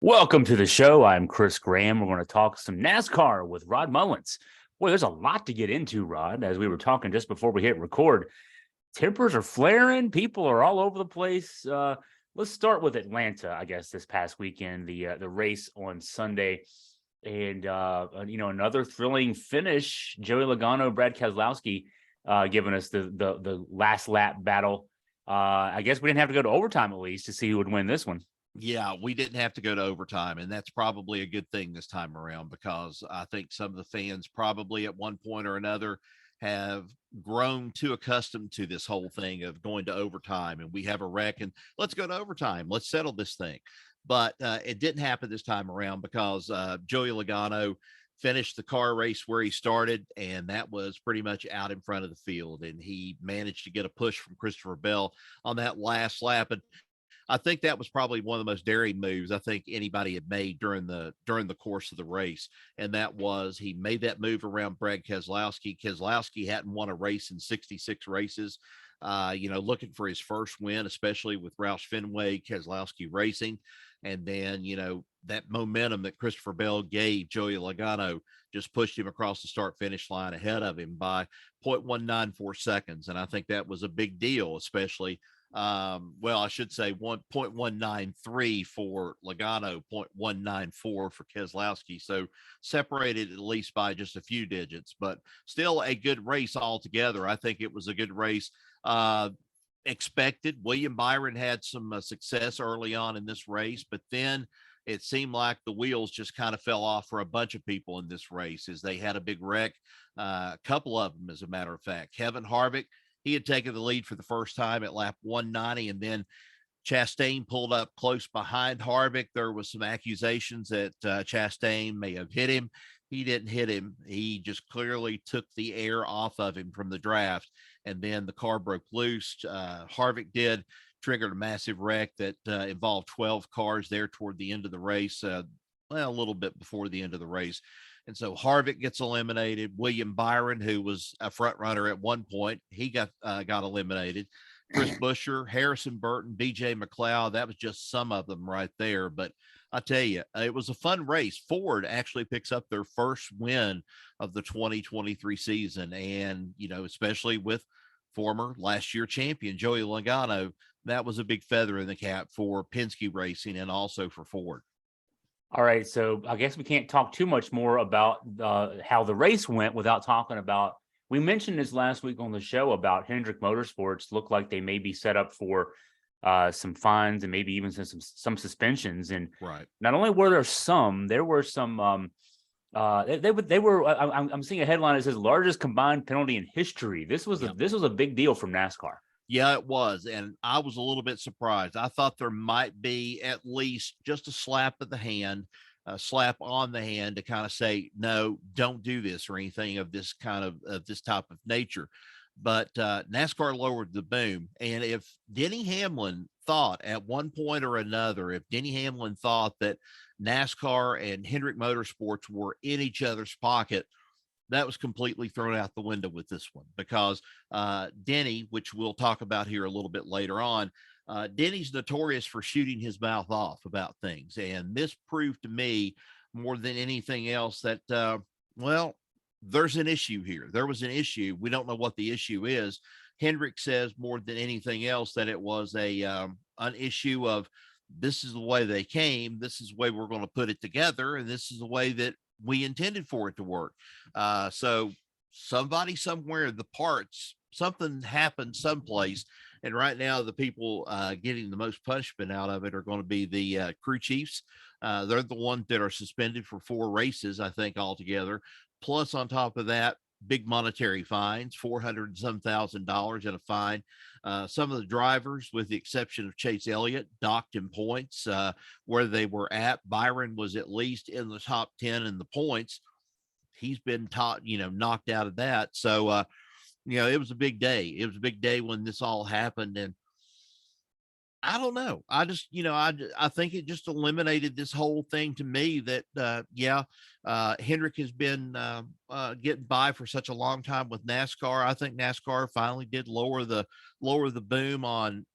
Welcome to the show. I'm Chris Graham. We're going to talk some NASCAR with Rod Mullins. Boy, there's a lot to get into, Rod. As we were talking just before we hit record, tempers are flaring. People are all over the place. Let's start with Atlanta, I guess, this past weekend, the race on Sunday. And, another thrilling finish. Joey Logano, Brad Keselowski giving us the last lap battle. I guess we didn't have to go to overtime, at least, to see who would win this one. Yeah, we didn't have to go to overtime, and that's probably a good thing this time around because I think some of the fans probably at one point or another have grown too accustomed to this whole thing of going to overtime and we have a wreck and let's go to overtime. Let's settle this thing. But it didn't happen this time around because Joey Logano finished the car race where he started, and that was pretty much out in front of the field. And he managed to get a push from Christopher Bell on that last lap. And I think that was probably one of the most daring moves I think anybody had made during the course of the race. And that was he made that move around Brad Keselowski. Keselowski hadn't won a race in 66 races. Looking for his first win, especially with Roush Fenway, Keselowski racing. And then, that momentum that Christopher Bell gave Joey Logano just pushed him across the start finish line ahead of him by 0.194 seconds. And I think that was a big deal, especially I should say 1.193 for Logano, 0.194 for Keselowski. So separated at least by just a few digits, but still a good race altogether. I think it was a good race. Expected. William Byron had some success early on in this race, but then it seemed like the wheels just kind of fell off for a bunch of people in this race as they had a big wreck. A couple of them, as a matter of fact. Kevin Harvick, he had taken the lead for the first time at lap 190, and then Chastain pulled up close behind Harvick. There was some accusations that Chastain may have hit him. He didn't hit him. He just clearly took the air off of him from the draft, and then the car broke loose. Harvick triggered a massive wreck that involved 12 cars there toward the end of the race, a little bit before the end of the race. And so Harvick gets eliminated. William Byron, who was a front runner at one point, he got eliminated. Chris Buescher, Harrison Burton, BJ McLeod, that was just some of them right there. But I tell you, it was a fun race. Ford actually picks up their first win of the 2023 season. And, especially with former last year champion Joey Logano, that was a big feather in the cap for Penske Racing and also for Ford. All right, so I guess we can't talk too much more about how the race went without talking about, we mentioned this last week on the show about Hendrick Motorsports. Looked like they may be set up for some fines and maybe even some suspensions. And right, not only were there some, they were. I'm seeing a headline that says largest combined penalty in history. This was a big deal from NASCAR. Yeah, it was. And I was a little bit surprised. I thought there might be at least just a slap of the hand, a slap on the hand to kind of say, no, don't do this or anything of this kind of this type of nature. But NASCAR lowered the boom. And if Denny Hamlin thought at one point or another, if Denny Hamlin thought that NASCAR and Hendrick Motorsports were in each other's pocket, that was completely thrown out the window with this one because Denny, which we'll talk about here a little bit later on, Denny's notorious for shooting his mouth off about things. And this proved to me more than anything else that, there's an issue here. There was an issue. We don't know what the issue is. Hendrick says more than anything else that it was an issue of this is the way they came. This is the way we're going to put it together. And this is the way that we intended for it to work. So somebody somewhere, the parts, something happened someplace. And right now, the people getting the most punishment out of it are going to be the crew chiefs. They're the ones that are suspended for 4 races, I think, altogether. Plus, on top of that, big monetary fines, $400 some thousand in a fine. Some of the drivers, with the exception of Chase Elliott, docked in points where they were at. Byron was at least in the top 10 in the points. He's been knocked out of that. So, it was a big day. It was a big day when this all happened. And I don't know. I just, I think it just eliminated this whole thing to me that, Hendrick has been getting by for such a long time with NASCAR. I think NASCAR finally did lower the boom on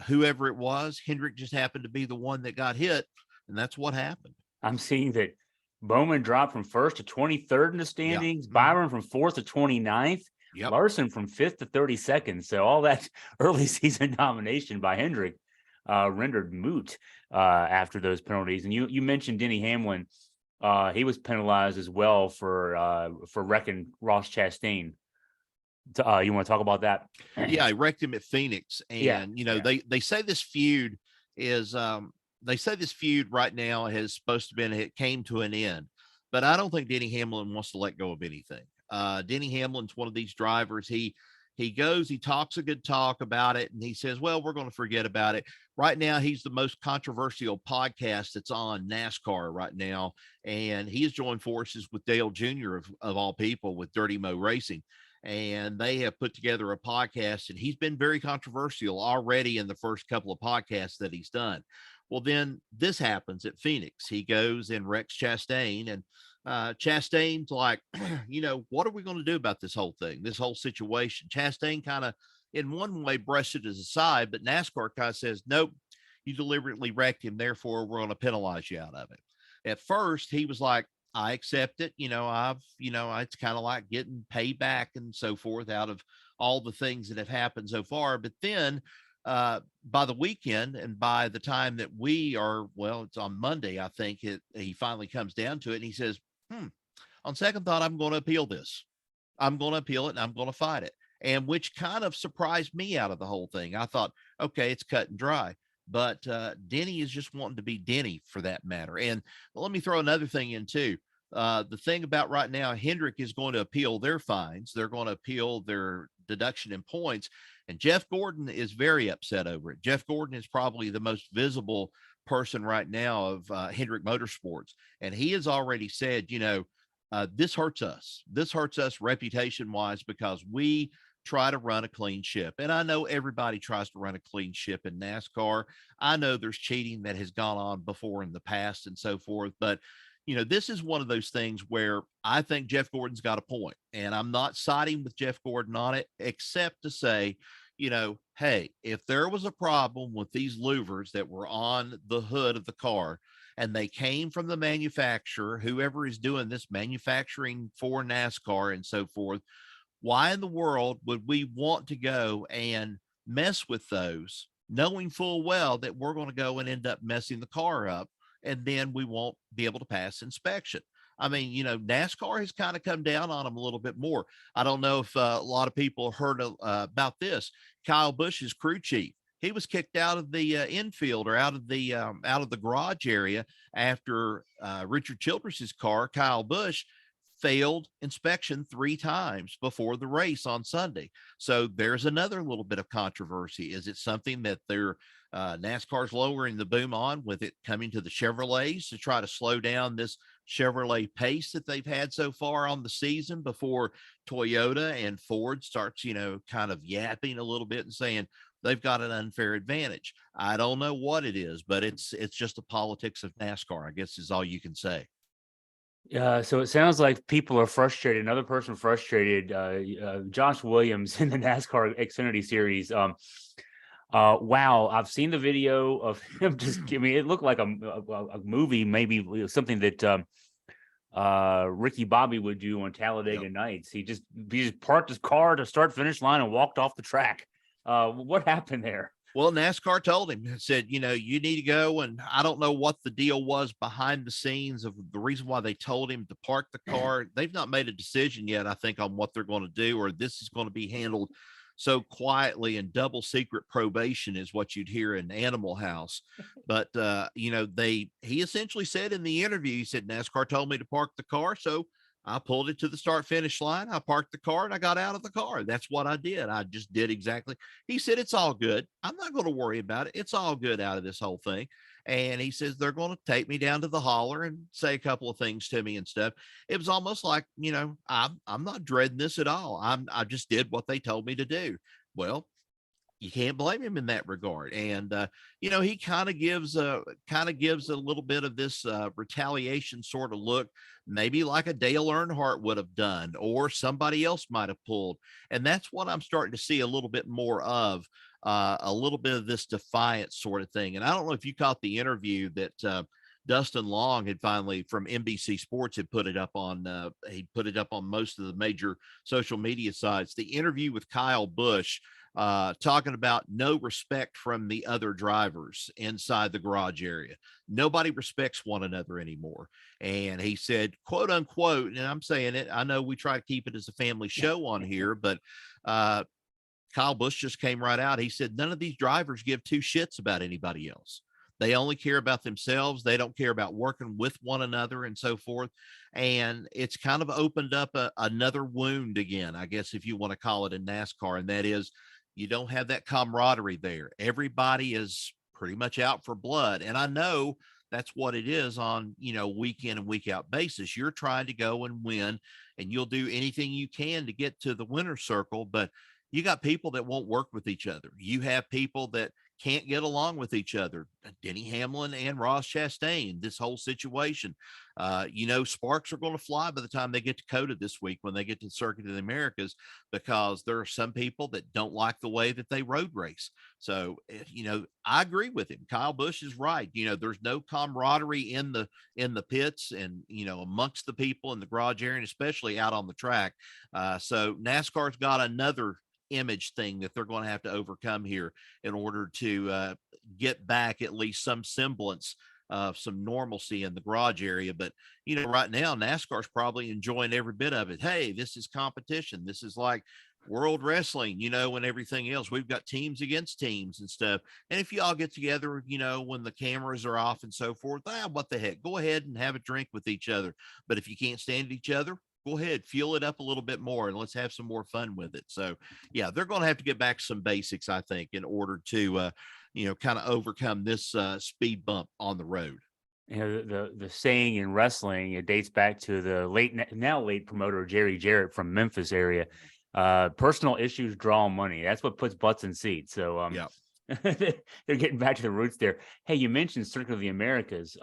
whoever it was. Hendrick just happened to be the one that got hit And that's what happened. I'm seeing that Bowman dropped from first to 23rd in the Yeah. standings, Byron from fourth to 29th, Yep. Larson from fifth to 32nd. So all that early season domination by Hendrick rendered moot after those penalties. And you mentioned Denny Hamlin. He was penalized as well for wrecking Ross Chastain. You want to talk about that? Yeah, I wrecked him at Phoenix. Yeah. And, they say this feud is, they say this feud right now has supposed to been, it came to an end, but I don't think Denny Hamlin wants to let go of anything. Denny Hamlin's one of these drivers. He goes, he talks a good talk about it, and he says, well, we're going to forget about it. Right now, he's the most controversial podcast that's on NASCAR right now. And he has joined forces with Dale Jr. of all people with Dirty Mo Racing. And they have put together a podcast, and he's been very controversial already in the first couple of podcasts that he's done. Well, then this happens at Phoenix. He goes and wrecks Chastain, and Chastain's like, what are we going to do about this whole thing, this whole situation? Chastain kind of, in one way, brushed it aside, but NASCAR kind of says, nope, you deliberately wrecked him, therefore we're going to penalize you out of it. At first, he was like, I accept it. It's kind of like getting payback and so forth out of all the things that have happened so far. But then by the weekend, and by the time that it's on Monday, I think he finally comes down to it, and he says, on second thought, I'm going to appeal this. I'm going to appeal it, and I'm going to fight it. And which kind of surprised me out of the whole thing. I thought, okay, it's cut and dry. But Denny is just wanting to be Denny for that matter. And let me throw another thing in too. The thing about right now, Hendrick is going to appeal their fines. They're going to appeal their deduction in points. And Jeff Gordon is very upset over it. Jeff Gordon is probably the most visible person right now of Hendrick Motorsports. And he has already said, this hurts us. This hurts us reputation wise because we try to run a clean ship. And I know everybody tries to run a clean ship in NASCAR. I know there's cheating that has gone on before in the past and so forth. But, this is one of those things where I think Jeff Gordon's got a point. And I'm not siding with Jeff Gordon on it, except to say, hey, if there was a problem with these louvers that were on the hood of the car, and they came from the manufacturer, whoever is doing this manufacturing for NASCAR and so forth, why in the world would we want to go and mess with those, knowing full well that we're going to go and end up messing the car up, and then we won't be able to pass inspection? I mean, NASCAR has kind of come down on them a little bit more. I don't know if a lot of people heard about this. Kyle Busch's crew chief, he was kicked out of the infield, or out of the garage area after Richard Childress's car, Kyle Busch, failed inspection 3 times before the race on Sunday. So there's another little bit of controversy. Is it something that they're NASCAR's lowering the boom on, with it coming to the Chevrolets to try to slow down this Chevrolet pace that they've had so far on the season before Toyota and Ford starts, kind of yapping a little bit and saying they've got an unfair advantage? I don't know what it is, but it's just the politics of NASCAR, I guess, is all you can say. So it sounds like people are frustrated. Another person frustrated, Josh Williams in the NASCAR Xfinity Series. Wow, I've seen the video of him. It looked like a movie, maybe something that Ricky Bobby would do on Talladega Nights. He just parked his car to start finish line and walked off the track. What happened there? Well, NASCAR told him, said, you need to go. And I don't know what the deal was behind the scenes of the reason why they told him to park the car. They've not made a decision yet, I think, on what they're going to do, or this is going to be handled so quietly, and double secret probation is what you'd hear in Animal House. But, he essentially said in the interview, he said, NASCAR told me to park the car. So I pulled it to the start finish line. I parked the car and I got out of the car. That's what I did. I just did exactly. He said, it's all good. I'm not going to worry about it. It's all good out of this whole thing. And he says, they're going to take me down to the hauler and say a couple of things to me and stuff. It was almost like, I'm not dreading this at all. I just did what they told me to do. Well, you can't blame him in that regard. And, he kind of gives a little bit of this retaliation sort of look, maybe like a Dale Earnhardt would have done, or somebody else might have pulled. And that's what I'm starting to see a little bit more of, a little bit of this defiance sort of thing. And I don't know if you caught the interview that Dustin Long had finally, from NBC Sports, had put it up on most of the major social media sites. The interview with Kyle Busch, talking about no respect from the other drivers inside the garage area. Nobody respects one another anymore. And he said, quote unquote, and I'm saying it, I know we try to keep it as a family show on here, but Kyle Busch just came right out. He said, none of these drivers give two shits about anybody else. They only care about themselves. They don't care about working with one another and so forth. And it's kind of opened up another wound again, I guess, if you want to call it, in NASCAR. And that is, you don't have that camaraderie there. Everybody is pretty much out for blood. And I know that's what it is on, week in and week out basis. You're trying to go and win, and you'll do anything you can to get to the winner's circle. But you got people that won't work with each other. You have people that can't get along with each other. Denny Hamlin and Ross Chastain, this whole situation. Sparks are going to fly by the time they get to COTA this week when they get to the Circuit of the Americas, because there are some people that don't like the way that they road race. So, I agree with him. Kyle Busch is right. There's no camaraderie in the pits and, amongst the people in the garage area, and especially out on the track. So NASCAR's got another image thing that they're going to have to overcome here in order to get back at least some semblance of some normalcy in the garage area. But right now NASCAR's probably enjoying every bit of it. Hey, this is competition. This is like world wrestling, and everything else. We've got teams against teams and stuff. And if you all get together, when the cameras are off and so forth, what the heck, go ahead and have a drink with each other. But if you can't stand each other, go ahead, fuel it up a little bit more, and let's have some more fun with it. So yeah, they're going to have to get back to some basics, I think, in order to, kind of overcome this speed bump on the road. The saying in wrestling, it dates back to the late promoter Jerry Jarrett from Memphis area. Personal issues draw money. That's what puts butts in seats. So yeah. They're getting back to the roots there. Hey, you mentioned Circuit of the Americas.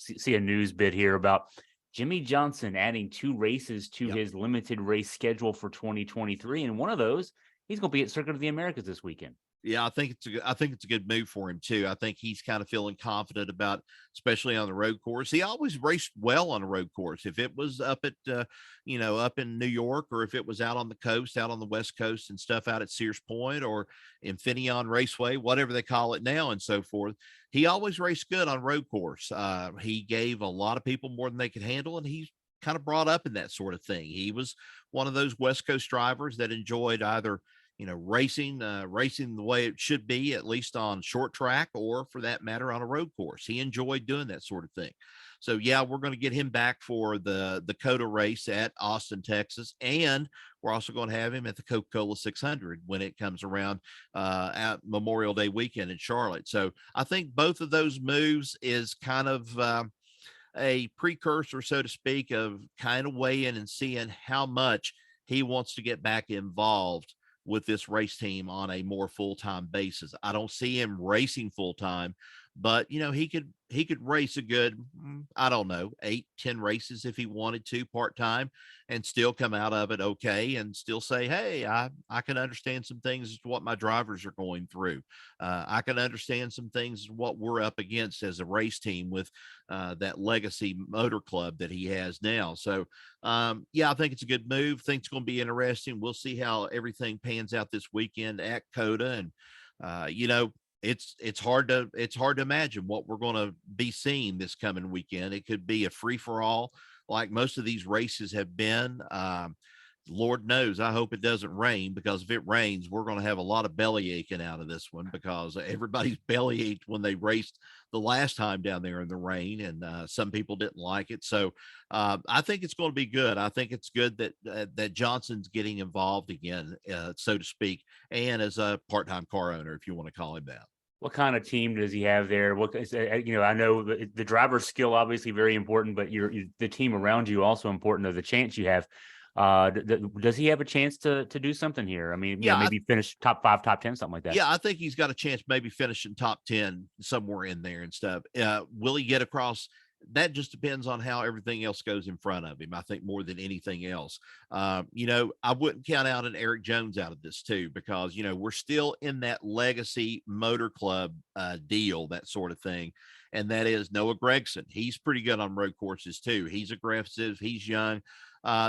See a news bit here about Jimmie Johnson adding 2 races to his limited race schedule for 2023, and one of those, he's going to be at Circuit of the Americas this weekend. Yeah, I think it's a good move for him too. I think he's kind of feeling confident about, especially on the road course. He always raced well on a road course. If it was up at, up in New York, or if it was out on the coast, out on the West Coast and stuff, out at Sears Point or Infineon Raceway, whatever they call it now and so forth, he always raced good on road course. He gave a lot of people more than they could handle, and he's kind of brought up in that sort of thing. He was one of those West Coast drivers that enjoyed either racing the way it should be, at least on short track, or for that matter, on a road course. He enjoyed doing that sort of thing. So yeah, we're going to get him back for the COTA race at Austin, Texas. And we're also going to have him at the Coca-Cola 600 when it comes around at Memorial Day weekend in Charlotte. So I think both of those moves is kind of a precursor, so to speak, of kind of weighing and seeing how much he wants to get back involved with this race team on a more full-time basis. I don't see him racing full-time, but he could race a good, I don't know, 8-10 races if he wanted to part-time, and still come out of it okay, and still say, hey, I can understand some things as to what my drivers are going through. I can understand some things what we're up against as a race team with that legacy motor club that he has now. So yeah, I think it's a good move. Think it's going to be interesting. We'll see how everything pans out this weekend at COTA. And it's hard to imagine what we're going to be seeing this coming weekend. It could be a free for all, like most of these races have been. Lord knows, I hope it doesn't rain, because if it rains, we're going to have a lot of belly aching out of this one, because everybody's belly ached when they raced the last time down there in the rain, and some people didn't like it. So I think it's going to be good. I think it's good that Johnson's getting involved again, so to speak, and as a part-time car owner, if you want to call him that. What kind of team does he have there? What I know the driver's skill obviously very important, but the team around you also important, of the chance you have. Does he have a chance to do something here? I mean, maybe finish top 5, top 10, something like that. Yeah, I think he's got a chance, maybe finishing top 10 somewhere in there and stuff. Will he get across that just depends on how everything else goes in front of him. I think more than anything else, I wouldn't count out an Eric Jones out of this too, because, we're still in that legacy motor club deal, that sort of thing. And that is Noah Gregson. He's pretty good on road courses too. He's aggressive. He's young.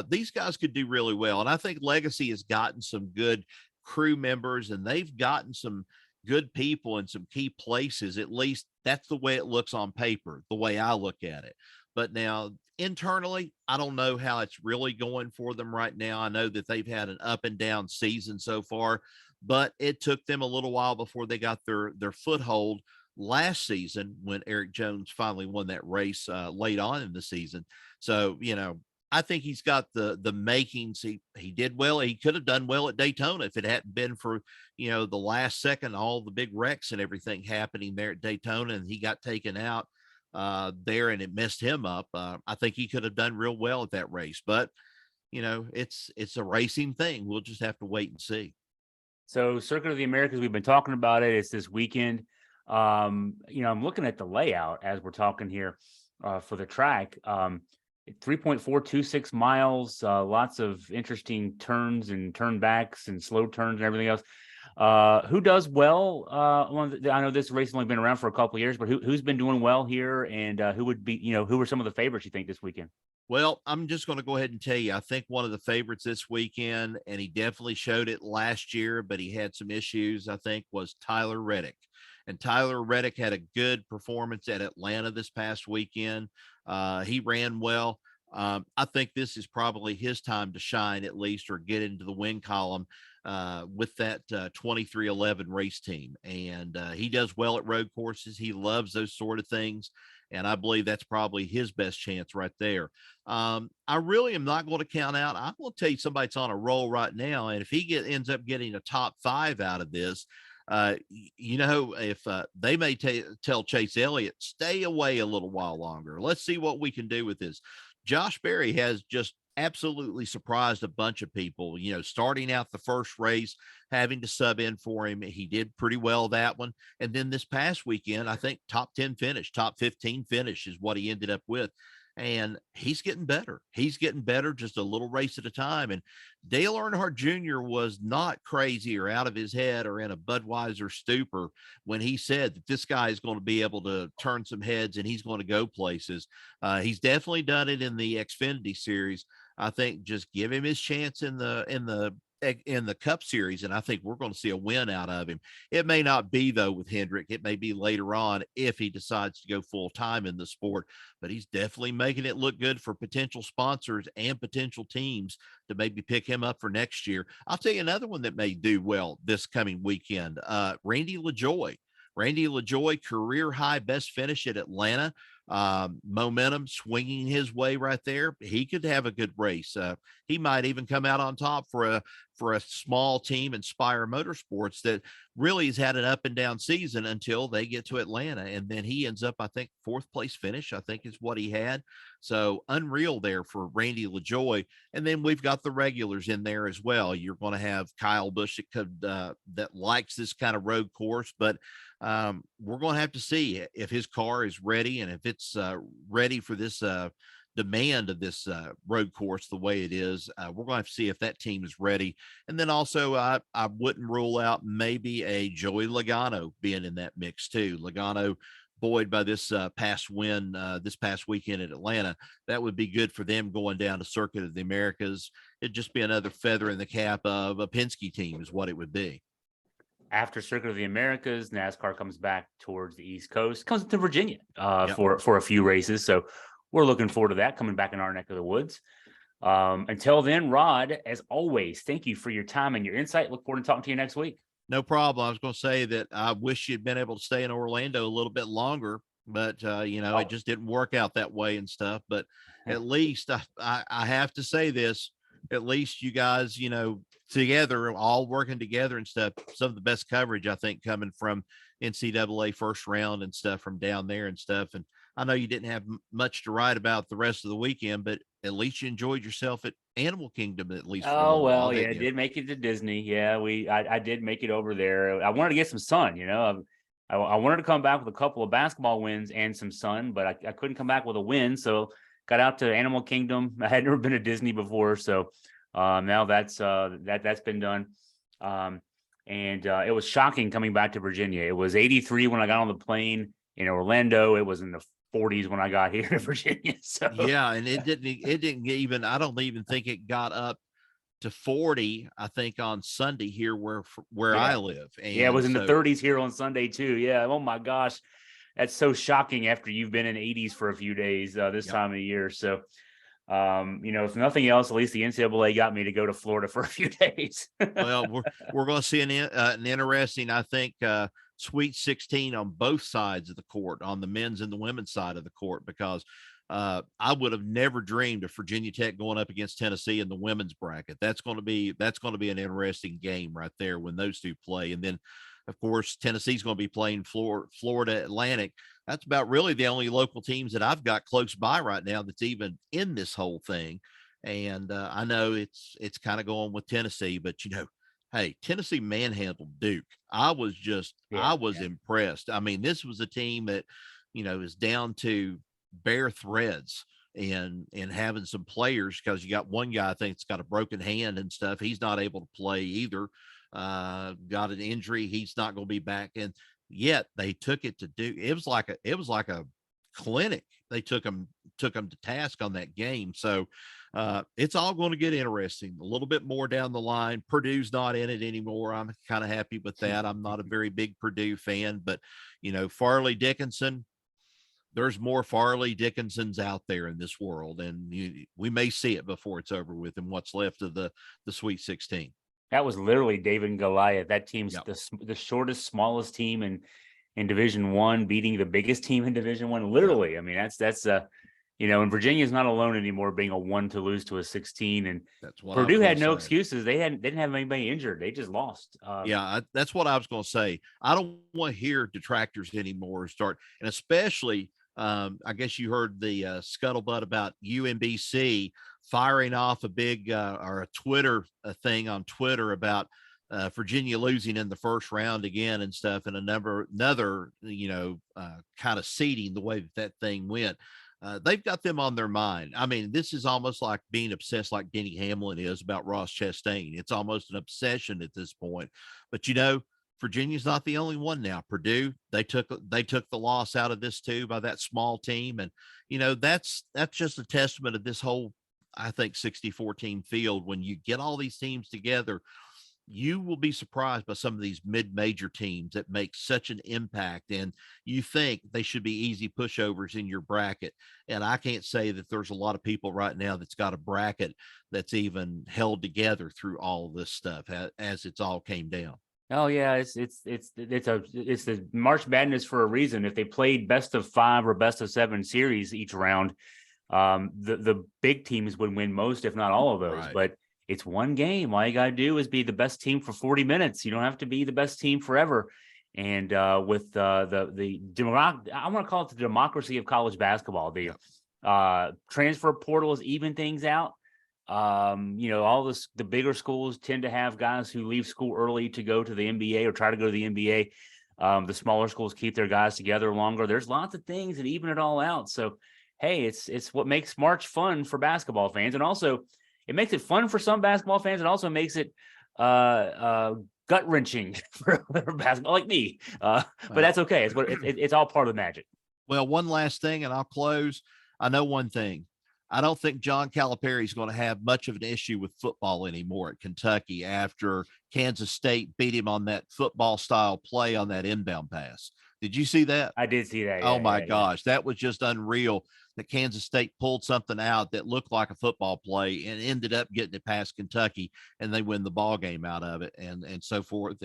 These guys could do really well. And I think Legacy has gotten some good crew members, and they've gotten some good people in some key places. At least that's the way it looks on paper, the way I look at it. But now internally, I don't know how it's really going for them right now. I know that they've had an up and down season so far, but it took them a little while before they got their foothold last season when Eric Jones finally won that race late on in the season. So, I think he's got the makings. He did well. He could have done well at Daytona if it hadn't been for, the last second, all the big wrecks and everything happening there at Daytona, and he got taken out there and it messed him up. I think he could have done real well at that race, but it's a racing thing. We'll just have to wait and see. So Circuit of the Americas, we've been talking about it. It's this weekend. I'm looking at the layout as we're talking here for the track. 3.426 miles, lots of interesting turns and turnbacks and slow turns and everything else. Who does well? I know this race has only been around for a couple of years, but who's been doing well here, and who would be, who are some of the favorites you think this weekend? Well, I'm just going to go ahead and tell you, I think one of the favorites this weekend, and he definitely showed it last year, but he had some issues, I think, was Tyler Reddick. And Tyler Reddick had a good performance at Atlanta this past weekend. He ran well. I think this is probably his time to shine, at least, or get into the win column with that 2311 race team. And he does well at road courses. He loves those sort of things. And I believe that's probably his best chance right there. I really am not going to count out. I'm going to tell you somebody's on a roll right now. And if he ends up getting a top 5 out of this, if they may tell Chase Elliott, stay away a little while longer. Let's see what we can do with this. Josh Berry has just absolutely surprised a bunch of people, starting out the first race, having to sub in for him. He did pretty well that one. And then this past weekend, I think top 10 finish, top 15 finish is what he ended up with. And he's getting better. He's getting better just a little race at a time. And Dale Earnhardt Jr. was not crazy or out of his head or in a Budweiser stupor when he said that this guy is going to be able to turn some heads and he's going to go places. He's definitely done it in the Xfinity series. I think just give him his chance in the Cup Series, and I think we're going to see a win out of him. It may not be, though, with Hendrick. It may be later on if he decides to go full time in the sport, but he's definitely making it look good for potential sponsors and potential teams to maybe pick him up for next year. I'll tell you another one that may do well this coming weekend. Randy LaJoie. Randy LaJoie, career high best finish at Atlanta. Momentum swinging his way right there. He could have a good race. He might even come out on top for a small team, Inspire Motorsports, that really has had an up and down season until they get to Atlanta. And then he ends up, I think, 4th place finish, I think is what he had. So unreal there for Randy LaJoie. And then we've got the regulars in there as well. You're going to have Kyle Busch that likes this kind of road course, but we're going to have to see if his car is ready and if it's ready for this demand of this road course the way it is. We're going to have to see if that team is ready. And then also I wouldn't rule out maybe a Joey Logano being in that mix too. Logano buoyed by this past win this past weekend at Atlanta. That would be good for them going down to Circuit of the Americas. It'd just be another feather in the cap of a Penske team is what it would be. After Circuit of the Americas, NASCAR comes back towards the East Coast, comes to Virginia Yep. for a few races. So we're looking forward to that coming back in our neck of the woods. Until then, Rod, as always, thank you for your time and your insight. Look forward to talking to you next week. No problem. I was going to say that I wish you'd been able to stay in Orlando a little bit longer, but it just didn't work out that way and stuff. But at least I have to say this, at least you guys, together, all working together and stuff, some of the best coverage, I think, coming from NCAA first round and stuff from down there and stuff. And I know you didn't have much to write about the rest of the weekend, but at least you enjoyed yourself at Animal Kingdom, at least. Oh, well, yeah, I did make it to Disney. Yeah, I did make it over there. I wanted to get some sun, I wanted to come back with a couple of basketball wins and some sun, but I couldn't come back with a win. So got out to Animal Kingdom. I had never been to Disney before. So now that's been done. And it was shocking coming back to Virginia. It was 83 when I got on the plane in Orlando. It was in the 40s when I got here to Virginia. So Yeah, and it didn't even, I don't even think it got up to 40, I think, on Sunday here where yeah. I live. Yeah, it was And in the so 30s here on Sunday too. Yeah. Oh my gosh. That's so shocking after you've been in 80s for a few days this Yep. time of year. So if nothing else, at least the NCAA got me to go to Florida for a few days. Well, we're going to see an interesting, I think, Sweet 16 on both sides of the court, on the men's and the women's side of the court, because I would have never dreamed of Virginia Tech going up against Tennessee in the women's bracket. That's going to be an interesting game right there when those two play. And then, of course, Tennessee's going to be playing Florida Atlantic. That's about really the only local teams that I've got close by right now that's even in this whole thing. And I know it's kind of going with Tennessee, but hey, Tennessee manhandled Duke. I was impressed. I mean, this was a team that, is down to bare threads and having some players, because you got one guy I think's got a broken hand and stuff. He's not able to play either. Got an injury. He's not going to be back. And yet they took it to Duke. It was like a clinic. They took them to task on that game. So it's all going to get interesting a little bit more down the line. Purdue's not in it anymore. I'm kind of happy with that. I'm not a very big Purdue fan, but Farley Dickinson, there's more Farley Dickinsons out there in this world, and we may see it before it's over with in what's left of the Sweet 16. That was literally David and Goliath. That team's Yep. the shortest, smallest team in Division I, beating the biggest team in Division I. Literally, I mean, that's and Virginia's not alone anymore, being a 1 to lose to a 16. And That's what Purdue had no say. excuses. They didn't have anybody injured. They just lost. That's what I was going to say. I don't want to hear detractors anymore start, and especially. I guess you heard the scuttlebutt about UMBC firing off a big or a Twitter thing on Twitter about Virginia losing in the first round again and stuff, and another kind of seeding the way that thing went. They've got them on their mind. I mean, this is almost like being obsessed like Denny Hamlin is about Ross Chastain. It's almost an obsession at this point. But Virginia's not the only one now. Purdue, they took the loss out of this too by that small team. And, that's just a testament of this whole, I think, 64 team field. When you get all these teams together, you will be surprised by some of these mid-major teams that make such an impact, and you think they should be easy pushovers in your bracket. And I can't say that there's a lot of people right now that's got a bracket that's even held together through all this stuff as it's all came down. Oh yeah, it's the March Madness for a reason. If they played best of 5 or best of 7 series each round, the big teams would win most, if not all of those. Right. But it's one game. All you got to do is be the best team for 40 minutes. You don't have to be the best team forever. And with I want to call it the democracy of college basketball. The transfer portal is even things out. The bigger schools tend to have guys who leave school early to go to the NBA or try to go to the NBA. The smaller schools keep their guys together longer. There's lots of things that even it all out. So, hey, it's what makes March fun for basketball fans. And also it makes it fun for some basketball fans. It also makes it gut wrenching for basketball like me. But that's okay. It's all part of the magic. Well, one last thing, and I'll close. I know one thing. I don't think John Calipari is going to have much of an issue with football anymore at Kentucky after Kansas State beat him on that football style play on that inbound pass. Did you see that? I did see that. Oh my gosh. That was just unreal that Kansas State pulled something out that looked like a football play and ended up getting it past Kentucky, and they win the ball game out of it and so forth.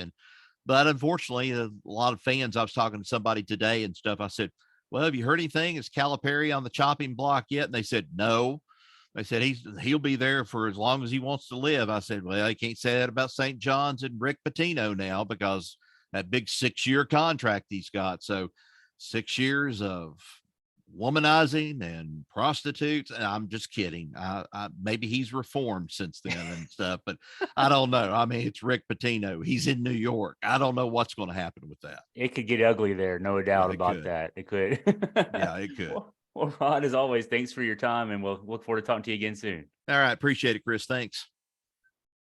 But unfortunately, a lot of fans, I was talking to somebody today and stuff. I said, well, have you heard anything? Is Calipari on the chopping block yet? And they said, no. They said he'll be there for as long as he wants to live. I said, well, I can't say that about St. John's and Rick Pitino now, because that big 6-year contract he's got. So 6 years of womanizing and prostitutes. And I'm just kidding. Maybe he's reformed since then and stuff, but I don't know. I mean, it's Rick Pitino. He's in New York. I don't know what's going to happen with that. It could get ugly there, no doubt about that. It could. Yeah, it could. Well, Rod, as always, thanks for your time, and we'll look forward to talking to you again soon. All right. Appreciate it, Chris. Thanks.